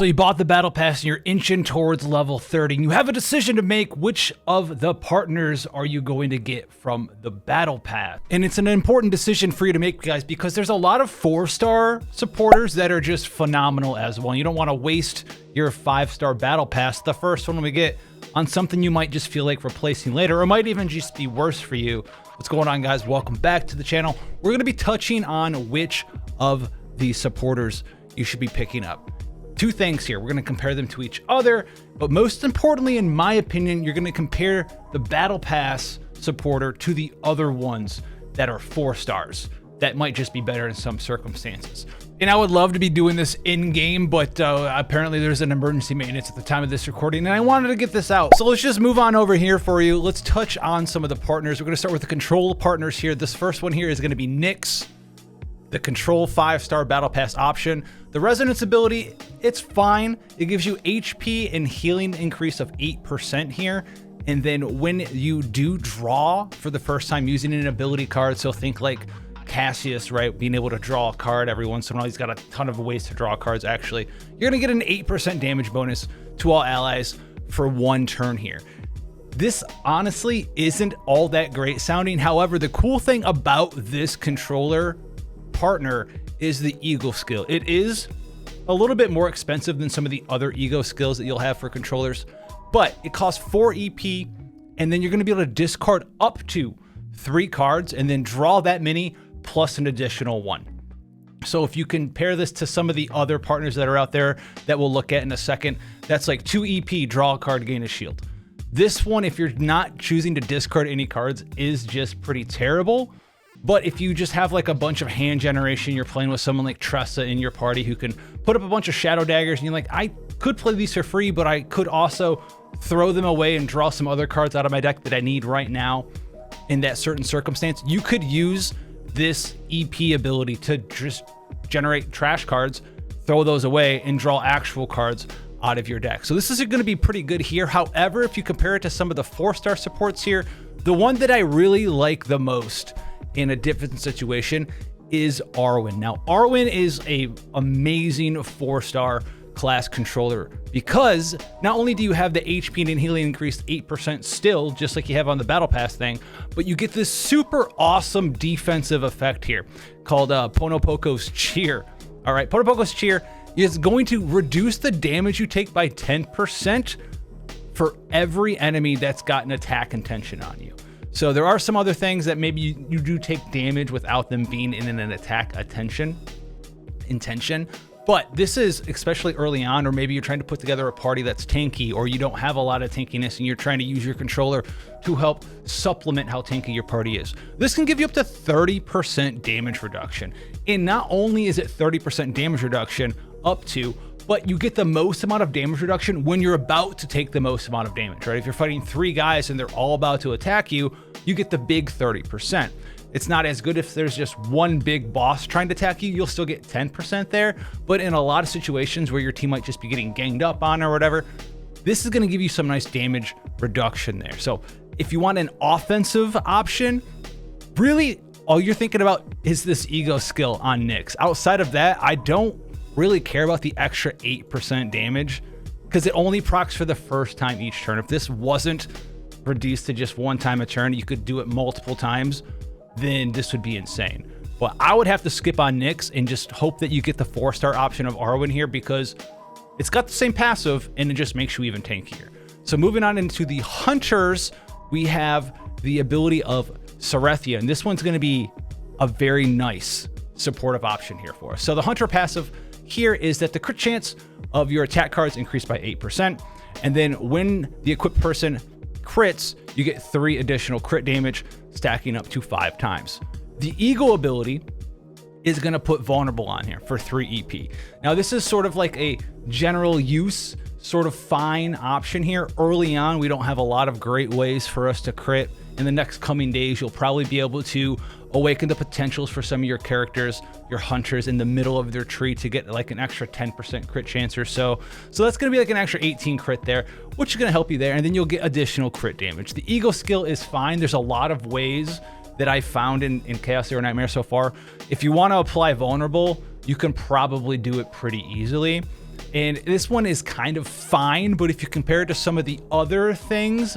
So you bought the battle pass and you're inching towards level 30 and you have a decision to make. Which of the partners are you going to get from the battle pass? And it's an important decision for you to make, guys, because there's a lot of 4-star supporters that are just phenomenal as well. You don't want to waste your 5-star battle pass, the first one we get, on something you might just feel like replacing later, or might even just be worse for you. What's going on, guys? Welcome back to the channel. We're going to be touching on which of the supporters you should be picking up. Two things here. We're going to compare them to each other, but most importantly, in my opinion, you're going to compare the battle pass supporter to the other ones that are 4 stars that might just be better in some circumstances. And I would love to be doing this in game, but apparently there's an emergency maintenance at the time of this recording, and I wanted to get this out. So let's just move on over here for you. Let's touch on some of the partners. We're going to start with the control partners here. This first one here is going to be Nyx, the control 5-star battle pass option. The resonance ability, it's fine. It gives you HP and healing increase of 8% here. And then when you do draw for the first time using an ability card, so think like Cassius, right? Being able to draw a card every once in a while. He's got a ton of ways to draw cards, actually. You're gonna get an 8% damage bonus to all allies for 1 turn here. This honestly isn't all that great sounding. However, the cool thing about this controller partner is the ego skill. It is a little bit more expensive than some of the other ego skills that you'll have for controllers, but it costs 4 EP, and then you're going to be able to discard up to 3 cards and then draw that many plus an additional 1. So if you compare this to some of the other partners that are out there that we'll look at in a second, that's like 2 EP, draw a card, gain a shield. This one, if you're not choosing to discard any cards, is just pretty terrible. But if you just have like a bunch of hand generation, you're playing with someone like Tressa in your party who can put up a bunch of shadow daggers, and you're like, I could play these for free, but I could also throw them away and draw some other cards out of my deck that I need right now in that certain circumstance. You could use this EP ability to just generate trash cards, throw those away, and draw actual cards out of your deck. So this is going to be pretty good here. However, if you compare it to some of the 4-star supports here, the one that I really like the most in a different situation is Arwen. Now, Arwen is a amazing 4-star class controller because not only do you have the HP and healing increased 8% still, just like you have on the battle pass thing, but you get this super awesome defensive effect here called Ponopoko's Cheer. All right, Ponopoko's Cheer is going to reduce the damage you take by 10% for every enemy that's got an attack intention on you. So there are some other things that maybe you do take damage without them being in an attack intention, but this is especially early on, or maybe you're trying to put together a party that's tanky, or you don't have a lot of tankiness and you're trying to use your controller to help supplement how tanky your party is. This can give you up to 30% damage reduction. And not only is it 30% damage reduction up to, but you get the most amount of damage reduction when you're about to take the most amount of damage, right? If you're fighting 3 guys and they're all about to attack you, you get the big 30%. It's not as good if there's just one big boss trying to attack you. You'll still get 10% there, but in a lot of situations where your team might just be getting ganged up on or whatever, this is going to give you some nice damage reduction there. So if you want an offensive option, really all you're thinking about is this ego skill on Nyx. Outside of that, I don't really care about the extra 8% damage because it only procs for the first time each turn. If this wasn't reduced to just 1 time a turn, you could do it multiple times, then this would be insane. But I would have to skip on Nyx and just hope that you get the 4-star option of Arwen here because it's got the same passive and it just makes you even tankier. So moving on into the hunters, we have the ability of Serithea, and this one's going to be a very nice supportive option here for us. So the hunter passive here is that the crit chance of your attack cards increased by 8%. And then when the equipped person crits, you get 3 additional crit damage, stacking up to 5 times. The ego ability is going to put vulnerable on here for 3 EP. Now this is sort of like a general use, sort of fine option here. Early on, we don't have a lot of great ways for us to crit. In the next coming days, you'll probably be able to awaken the potentials for some of your characters, your hunters, in the middle of their tree to get like an extra 10% crit chance or so. So that's going to be like an extra 18 crit there, which is going to help you there. And then you'll get additional crit damage. The ego skill is fine. There's a lot of ways that I found in Chaos Hero Nightmare so far. If you want to apply vulnerable, you can probably do it pretty easily. And this one is kind of fine, but if you compare it to some of the other things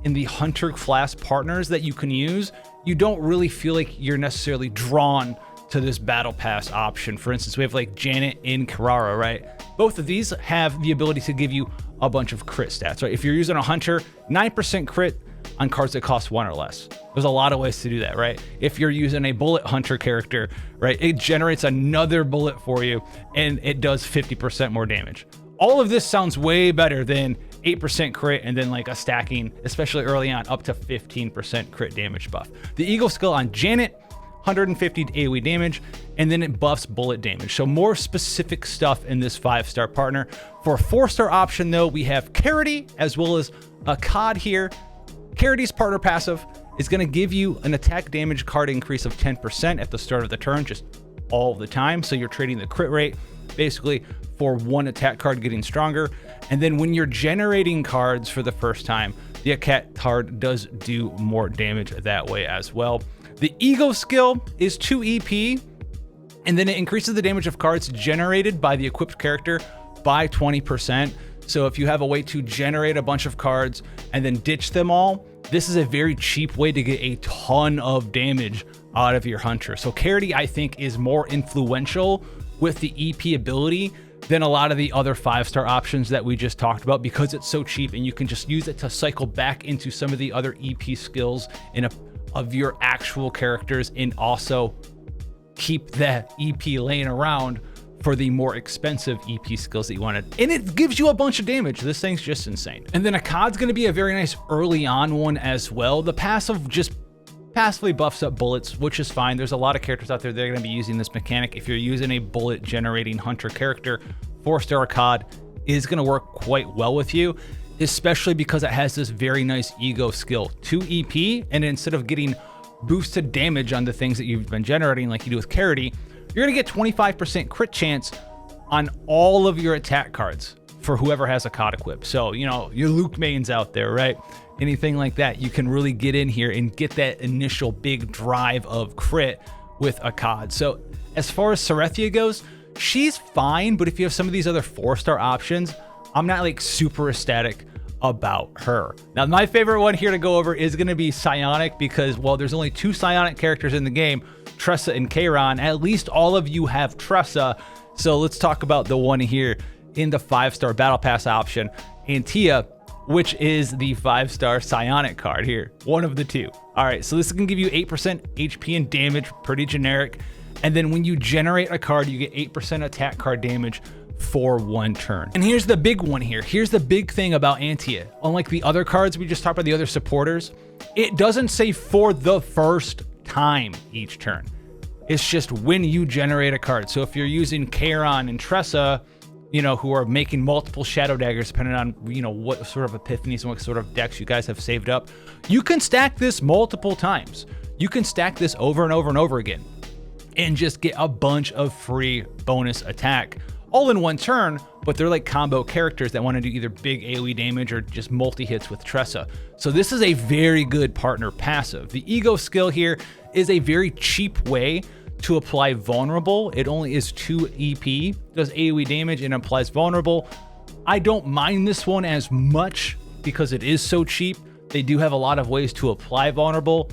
in the Hunter class partners that you can use, you don't really feel like you're necessarily drawn to this battle pass option. For instance, we have like Janet and Carrara, right? Both of these have the ability to give you a bunch of crit stats, right? If you're using a Hunter, 9% crit on cards that cost 1 or less. There's a lot of ways to do that, right? If you're using a bullet Hunter character, right, it generates another bullet for you and it does 50% more damage. All of this sounds way better than 8% crit and then like a stacking, especially early on, up to 15% crit damage buff. The Eagle skill on Janet, 150 AoE damage, and then it buffs bullet damage. So more specific stuff in this 5-star partner. For a 4-star option though, we have Carity as well as a COD here. Carity's partner passive is going to give you an attack damage card increase of 10% at the start of the turn, just all the time. So you're trading the crit rate basically for one attack card getting stronger. And then when you're generating cards for the first time, the attack card does do more damage that way as well. The Ego skill is 2 EP, and then it increases the damage of cards generated by the equipped character by 20%. So if you have a way to generate a bunch of cards and then ditch them all, this is a very cheap way to get a ton of damage out of your Hunter. So Carity, I think, is more influential with the EP ability than a lot of the other 5-star options that we just talked about, because it's so cheap and you can just use it to cycle back into some of the other EP skills of your actual characters, and also keep that EP laying around for the more expensive EP skills that you wanted. And it gives you a bunch of damage. This thing's just insane. And then a COD's gonna be a very nice early on one as well. The passive just passively buffs up bullets, which is fine. There's a lot of characters out there that are gonna be using this mechanic. If you're using a bullet generating Hunter character, 4-star COD is gonna work quite well with you, especially because it has this very nice Ego skill, 2 EP, and instead of getting boosted damage on the things that you've been generating like you do with Carity, you're gonna get 25% crit chance on all of your attack cards for whoever has a COD equip. So, you know, your Luke mains out there, right? Anything like that, you can really get in here and get that initial big drive of crit with a COD. So as far as Serithea goes, she's fine, but if you have some of these other 4-star options, I'm not like super ecstatic about her. Now, my favorite one here to go over is gonna be Psionic, because, well, there's only 2 Psionic characters in the game, Tressa and Kayron. At least all of you have Tressa. So let's talk about the one here in the 5-star Battle Pass option, Anteia, which is the 5-star Psionic card here, one of the 2. All right, so this can give you 8% HP and damage, pretty generic. And then when you generate a card, you get 8% attack card damage for 1 turn. And here's the big one here. Here's the big thing about Anteia. Unlike the other cards we just talked about, the other supporters, it doesn't say for the first time each turn. It's just when you generate a card. So if you're using Kayron and Tressa, you know, who are making multiple Shadow Daggers, depending on, you know, what sort of epiphanies and what sort of decks you guys have saved up, you can stack this multiple times. You can stack this over and over and over again and just get a bunch of free bonus attack all in 1 turn, but they're like combo characters that want to do either big AoE damage or just multi-hits with Tressa. So this is a very good partner passive. The Ego skill here is a very cheap way to apply vulnerable. It only is 2 EP, does AoE damage and applies vulnerable. I don't mind this one as much because it is so cheap. They do have a lot of ways to apply vulnerable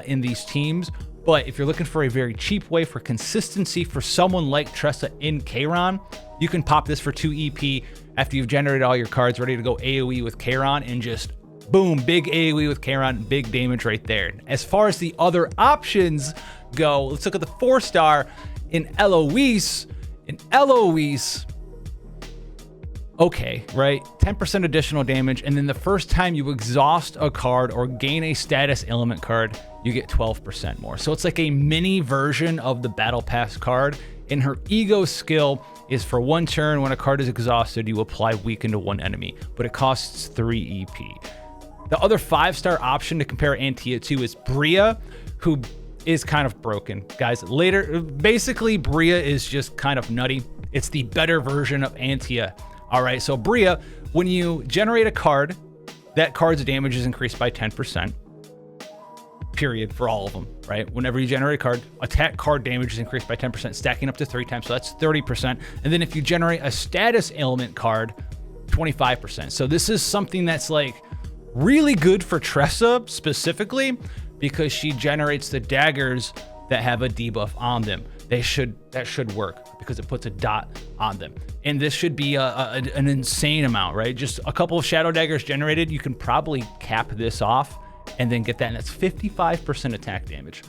in these teams. But if you're looking for a very cheap way for consistency for someone like Tressa in Kayron, you can pop this for 2 EP after you've generated all your cards, ready to go AoE with Kayron, and just boom, big AoE with Kayron, big damage right there. As far as the other options go, let's look at the 4-star in Eloise. In Eloise, okay, right? 10% additional damage, and then the first time you exhaust a card or gain a status element card, you get 12% more. So it's like a mini version of the Battle Pass card. And her Ego skill is for 1 turn, when a card is exhausted, you apply weaken to 1 enemy, but it costs 3 EP. The other 5-star option to compare Anteia to is Bria, who is kind of broken. Guys, later, basically Bria is just kind of nutty. It's the better version of Anteia. All right, so Bria, when you generate a card, that card's damage is increased by 10%. period, for all of them, right? Whenever you generate a card, attack card damage is increased by 10%, stacking up to 3 times, so that's 30%. And then if you generate a status ailment card, 25%. So this is something that's like really good for Tressa specifically, because she generates the daggers that have a debuff on them. That should work because it puts a dot on them. And this should be an insane amount, right? Just a couple of shadow daggers generated, you can probably cap this off and then get that, and that's 55% attack damage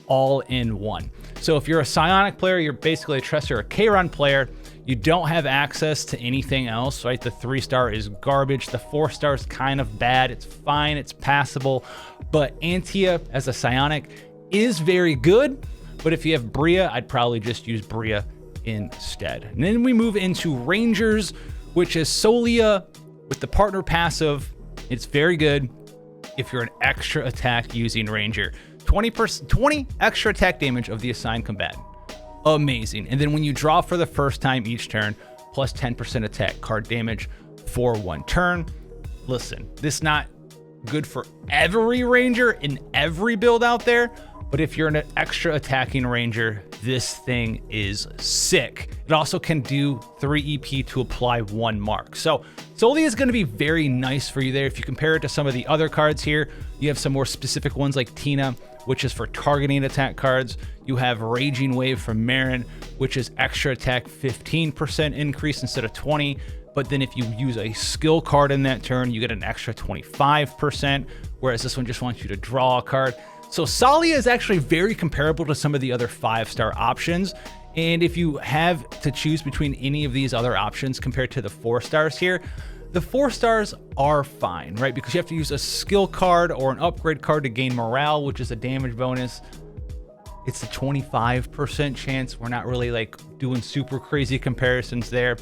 all in one. So if you're a Psionic player, you're basically a Tressa or a Kayron player, you don't have access to anything else, right? The 3-star is garbage. The 4-star is kind of bad. It's fine, it's passable, but Anteia as a Psionic is very good. But if you have Bria, I'd probably just use Bria instead. And then we move into Rangers, which is Solia with the partner passive. It's very good if you're an extra attack using Ranger. 20 extra attack damage of the assigned combatant. Amazing. And then when you draw for the first time each turn, plus 10% attack card damage for 1 turn. Listen, this is not good for every Ranger in every build out there, but if you're an extra attacking Ranger, this thing is sick. It also can do 3 EP to apply 1 mark. So Solia is going to be very nice for you there. If you compare it to some of the other cards here, you have some more specific ones like Tina, which is for targeting attack cards. You have Raging Wave from Marin, which is extra attack 15% increase instead of 20. But then if you use a skill card in that turn, you get an extra 25%, whereas this one just wants you to draw a card. So Solia is actually very comparable to some of the other 5-star options. And if you have to choose between any of these other options compared to the 4-stars here, the 4-stars are fine, right? Because you have to use a skill card or an upgrade card to gain morale, which is a damage bonus. It's a 25% chance. We're not really like doing super crazy comparisons there.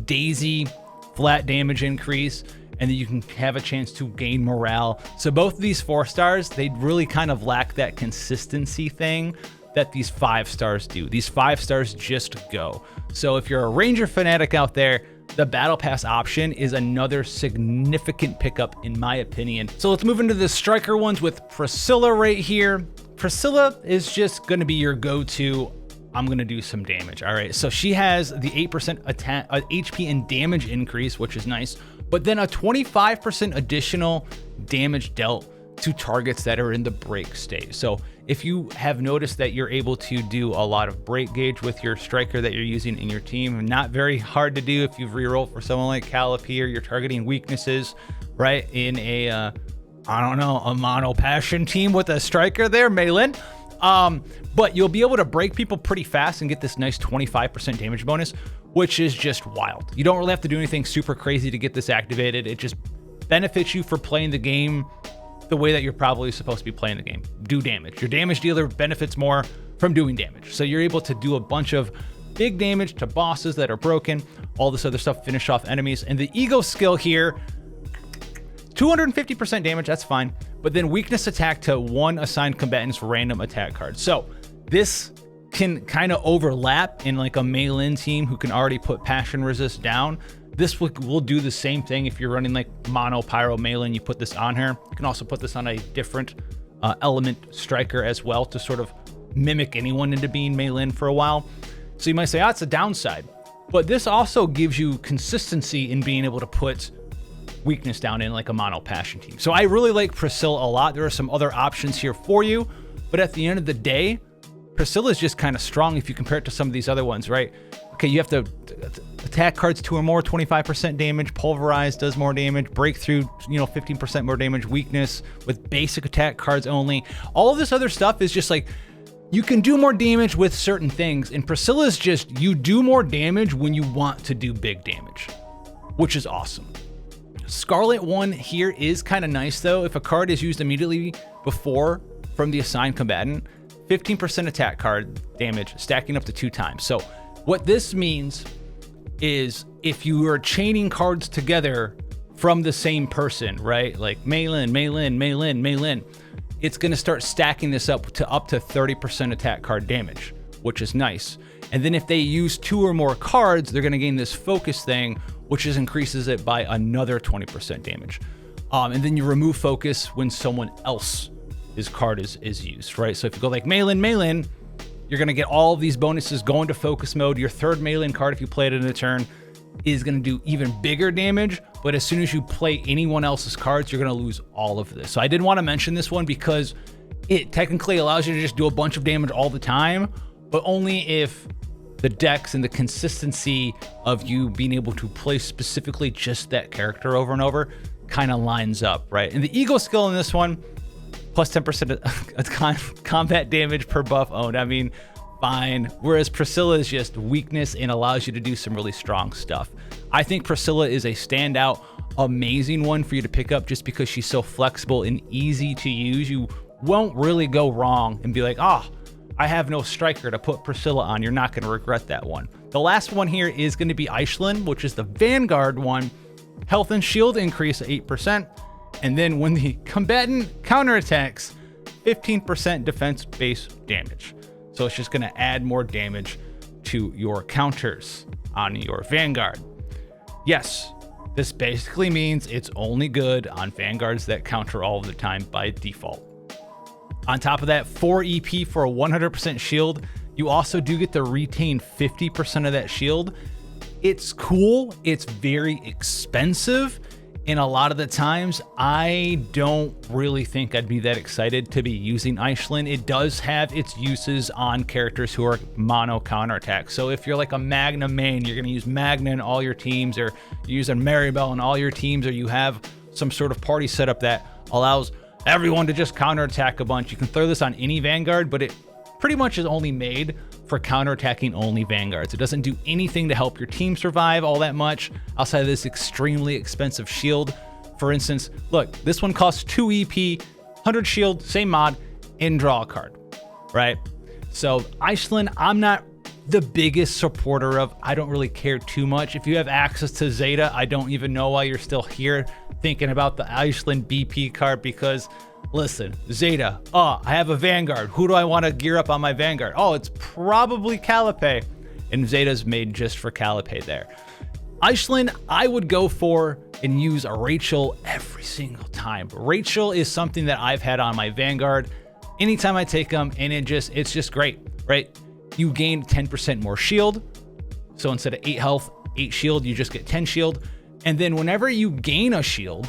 Daisy, flat damage increase, and then you can have a chance to gain morale. So both of these 4-stars, they really kind of lack that consistency thing that these 5-stars do. These 5-stars just go. So if you're a Ranger fanatic out there, the Battle Pass option is another significant pickup in my opinion. So let's move into the striker ones with Priscilla right here. Priscilla is just gonna be your go-to, I'm gonna do some damage, all right? So she has the 8% attack, HP and damage increase, which is nice, but then a 25% additional damage dealt to targets that are in the break state. So if you have noticed that you're able to do a lot of break gauge with your striker that you're using in your team, not very hard to do if you've rerolled for someone like Khalipe or you're targeting weaknesses, right? In a, I don't know, a mono passion team with a striker there, Malin. But you'll be able to break people pretty fast and get this nice 25% damage bonus, which is just wild. You don't really have to do anything super crazy to get this activated. It just benefits you for playing the game the way that you're probably supposed to be playing the game. Do damage. Your damage dealer benefits more from doing damage. So you're able to do a bunch of big damage to bosses that are broken, all this other stuff, finish off enemies. And the ego skill here, 250% damage, that's fine. But then weakness attack to 1 assigned combatant's random attack card. So this can kind of overlap in like a Malin team who can already put passion resist down. This will do the same thing if you're running like mono pyro Malin, you put this on her. You can also put this on a different element striker as well to sort of mimic anyone into being Malin for a while. So you might say, it's a downside. But this also gives you consistency in being able to put weakness down in like a mono passion team. So I really like Priscilla a lot. There are some other options here for you, but at the end of the day, Priscilla is just kind of strong if you compare it to some of these other ones, right? Okay, you have to attack cards 2 or more, 25% damage, pulverize does more damage, breakthrough, 15% more damage, weakness with basic attack cards only. All of this other stuff is just like, you can do more damage with certain things, and Priscilla's just, you do more damage when you want to do big damage, which is awesome. Scarlet one here is kind of nice though. If a card is used immediately before from the assigned combatant, 15% attack card damage, stacking up to 2 times. So what this means is if you are chaining cards together from the same person, right? Like Malin, it's gonna start stacking this up to 30% attack card damage, which is nice. And then if they use 2 or more cards, they're gonna gain this focus thing, which increases it by another 20% damage. And then you remove focus when someone else his card is used, right? So if you go like Maelin, you're going to get all of these bonuses going to focus mode. Your third Maelin card, if you play it in a turn, is going to do even bigger damage. But as soon as you play anyone else's cards, you're going to lose all of this. So I did want to mention this one because it technically allows you to just do a bunch of damage all the time, but only if the decks and the consistency of you being able to play specifically just that character over and over kind of lines up, right? And the ego skill in this one, plus 10% combat damage per buff owned. I mean, fine. Whereas Priscilla is just weakness and allows you to do some really strong stuff. I think Priscilla is a standout, amazing one for you to pick up just because she's so flexible and easy to use. You won't really go wrong and be like, oh, I have no striker to put Priscilla on. You're not going to regret that one. The last one here is going to be Eishlen, which is the Vanguard one. Health and shield increase 8%. And then when the combatant counterattacks, 15% defense-based damage. So it's just going to add more damage to your counters on your Vanguard. Yes, this basically means it's only good on Vanguards that counter all of the time by default. On top of that, 4 EP for a 100% shield. You also do get to retain 50% of that shield. It's cool. It's very expensive. And a lot of the times, I don't really think I'd be that excited to be using Eishlen. It does have its uses on characters who are mono counterattack. So if you're like a Magna main, you're going to use Magna in all your teams, or you use a Maribel in all your teams, or you have some sort of party setup that allows everyone to just counterattack a bunch. You can throw this on any Vanguard, but it pretty much is only made for counterattacking only Vanguards. It doesn't do anything to help your team survive all that much outside of this extremely expensive shield. For instance, look, this one costs 2 EP, 100 shield, same mod, and draw a card, right? So Eishlen, I'm not the biggest supporter of. I don't really care too much. If you have access to Zeta, I don't even know why you're still here thinking about the Eishlen BP card, because listen, Zeta, oh, I have a Vanguard. Who do I want to gear up on my Vanguard? Oh, it's probably Khalipe. And Zeta's made just for Khalipe there. Eishlen, I would go for and use a Rachel every single time. Rachel is something that I've had on my Vanguard anytime I take them, and it's just great, right? You gain 10% more shield. So instead of 8 health, 8 shield, you just get 10 shield. And then whenever you gain a shield,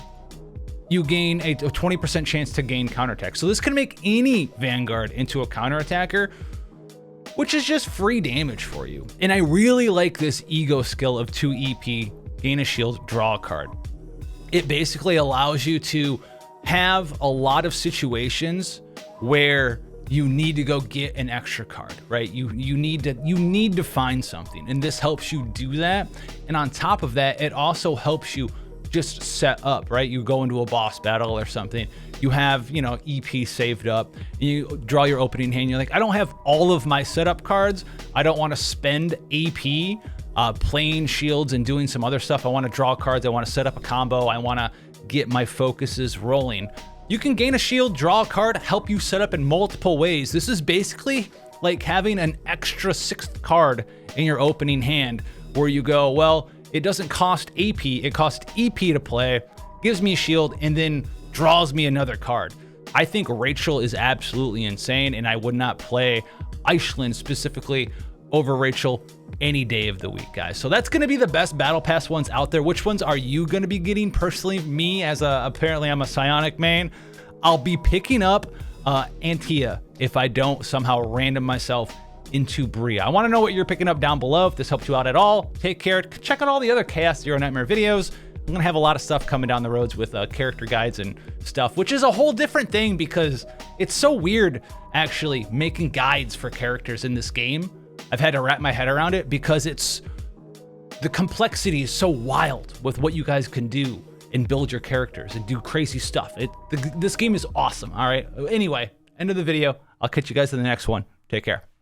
you gain a 20% chance to gain counterattack. So this can make any Vanguard into a counterattacker, which is just free damage for you. And I really like this ego skill of 2 EP, gain a shield, draw a card. It basically allows you to have a lot of situations where you need to go get an extra card, right? You need to find something, and this helps you do that. And on top of that, it also helps you just set up, right? You go into a boss battle or something, you have, EP saved up, and you draw your opening hand. You're like, I don't have all of my setup cards. I don't want to spend AP playing shields and doing some other stuff. I want to draw cards. I want to set up a combo. I want to get my focuses rolling. You can gain a shield, draw a card, help you set up in multiple ways. This is basically like having an extra 6th card in your opening hand, where you go, well, it doesn't cost AP, it costs EP to play, gives me a shield, and then draws me another card. I think Rachel is absolutely insane, and I would not play Eishlen specifically over Rachel any day of the week, guys. So that's going to be the best Battle Pass ones out there. Which ones are you going to be getting? Personally, me, apparently I'm a Psionic main, I'll be picking up Anteia if I don't somehow random myself into Bria. I want to know what you're picking up down below. If this helped you out at all, take care. Check out all the other Chaos Zero Nightmare videos. I'm going to have a lot of stuff coming down the roads with character guides and stuff, which is a whole different thing because it's so weird actually making guides for characters in this game. I've had to wrap my head around it because the complexity is so wild with what you guys can do and build your characters and do crazy stuff. This game is awesome. All right. Anyway, end of the video. I'll catch you guys in the next one. Take care.